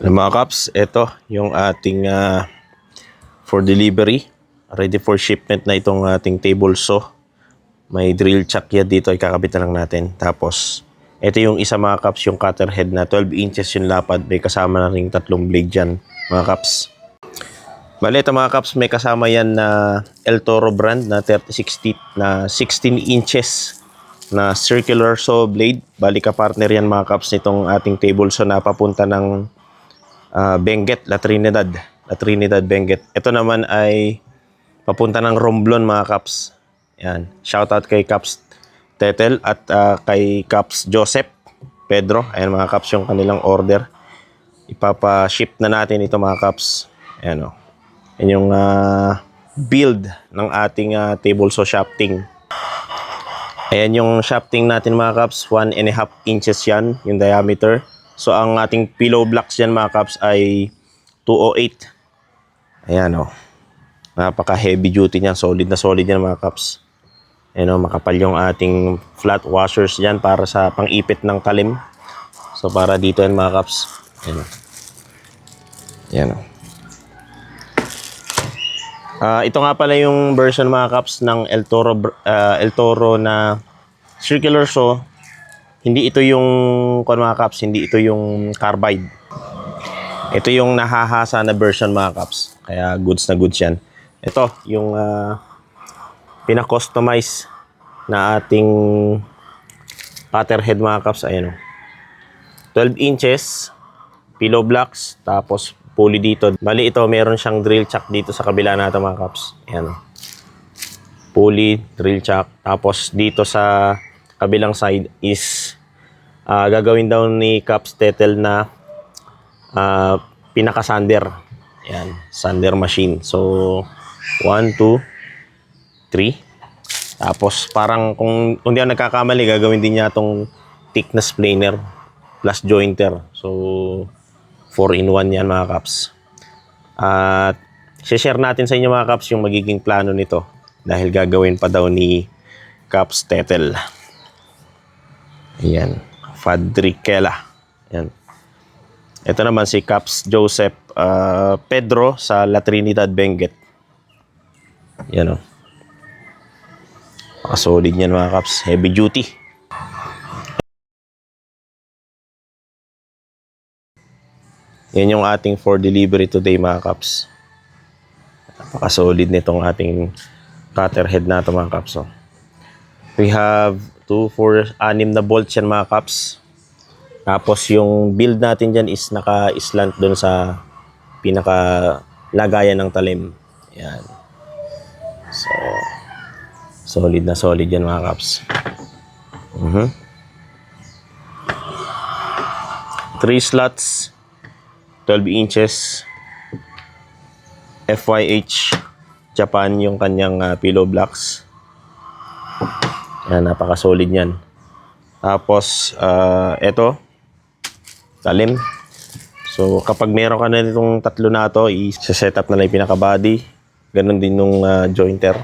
Mga Kaps, ito yung ating for delivery. Ready for shipment na itong ating table saw. May drill chuck yan dito, ikakabit na lang natin. Tapos, ito yung isa mga Kaps, yung cutter head na 12 inches yung lapad. May kasama na ring 3 blade dyan, mga Kaps. Bale, ito mga Kaps, may kasama yan na El Toro brand na 36 teeth na 16 inches na circular saw blade. Bali ka partner yan mga Kaps nitong ating table saw na papunta ng Benguet, La Trinidad, Benguet. Ito naman ay papunta ng Romblon mga Kaps. Yan. Shoutout kay Kaps Tetel at kay Kaps Joseph Pedro. Ayan mga Kaps yung kanilang order. Ipapa-ship na natin ito mga Kaps. Ayan o. Yan yung build ng ating table saw shafting. Ayan yung shafting natin mga Kaps. 1.5 inches yan yung diameter. So, ang ating pillow blocks dyan mga Kaps ay 208. Ayan o. Napaka heavy duty niyan. Solid na solid yan mga Kaps. Ayan o. Makapal yung ating flat washers dyan para sa pang-ipit ng talim. So, para dito yan mga Kaps. Ayan o. Ayan o. Ito nga pala yung version mga Kaps ng El Toro na circular saw. Hindi ito yung mga Kaps, hindi ito yung carbide. Ito yung nahahasa na version mga Kaps. Kaya goods na goods yan. Ito yung pina-customize na ating cutter head mga Kaps. Ayan o. 12 inches, pillow blocks, tapos pulley dito. Bali ito, meron siyang drill chuck dito sa kabila natin mga Kaps. Ayan o. Pulley, drill chuck. Tapos dito sa kabilang side is gagawin daw ni Kaps Tetel na pinaka-sander. Ayan, sander machine. So, 1, 2, 3. Tapos parang kung di ako nagkakamali, gagawin din niya itong thickness planer plus jointer. So, 4-in-1 yan mga Kaps. At share natin sa inyo mga Kaps yung magiging plano nito dahil gagawin pa daw ni Kaps Tetel. Ayan. Fadrikela. Ayan. Ito naman si Kaps Joseph Pedro sa La Trinidad, Benguet. Ayan o. Solid yan mga Kaps. Heavy duty. Yan yung ating for delivery today mga Kaps. Napaka-solid nitong ating cutter head na ito mga Kaps. We have 2, 4, 6 na bolts yan mga Kaps. Tapos yung build natin dyan is naka-slant dun sa pinaka-lagayan ng talim. Yan. So, solid na solid yan mga Kaps. 3 slots, 12 inches, FYH Japan yung kanyang pillow blocks. Yan, napaka-solid yan. Tapos, eto, talim. So, kapag meron ka na itong tatlo na ito, i-set up na lang yung pinaka-body. Ganon din nung jointer.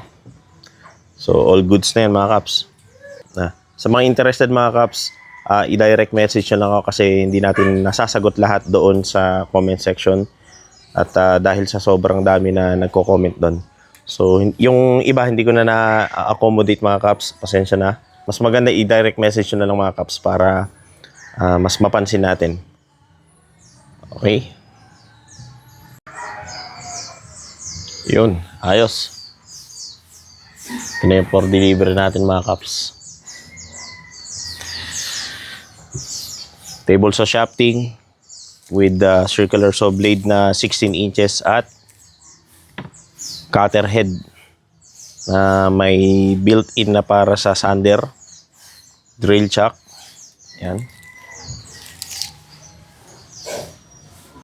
So, all goods na yan mga Kaps. Sa mga interested mga Kaps, i-direct message nyo lang ako kasi hindi natin nasasagot lahat doon sa comment section. At dahil sa sobrang dami na nagko-comment doon. So, yung iba hindi ko na na-accommodate mga Kaps. Pasensya na. Mas maganda i-direct message nyo na lang mga Kaps para mas mapansin natin. Okay? Yun. Ayos. Ito na yung for delivery natin mga Kaps. Table saw shafting with the circular saw blade na 16 inches at cutter head na may built-in na para sa sander, drill chuck. Yan.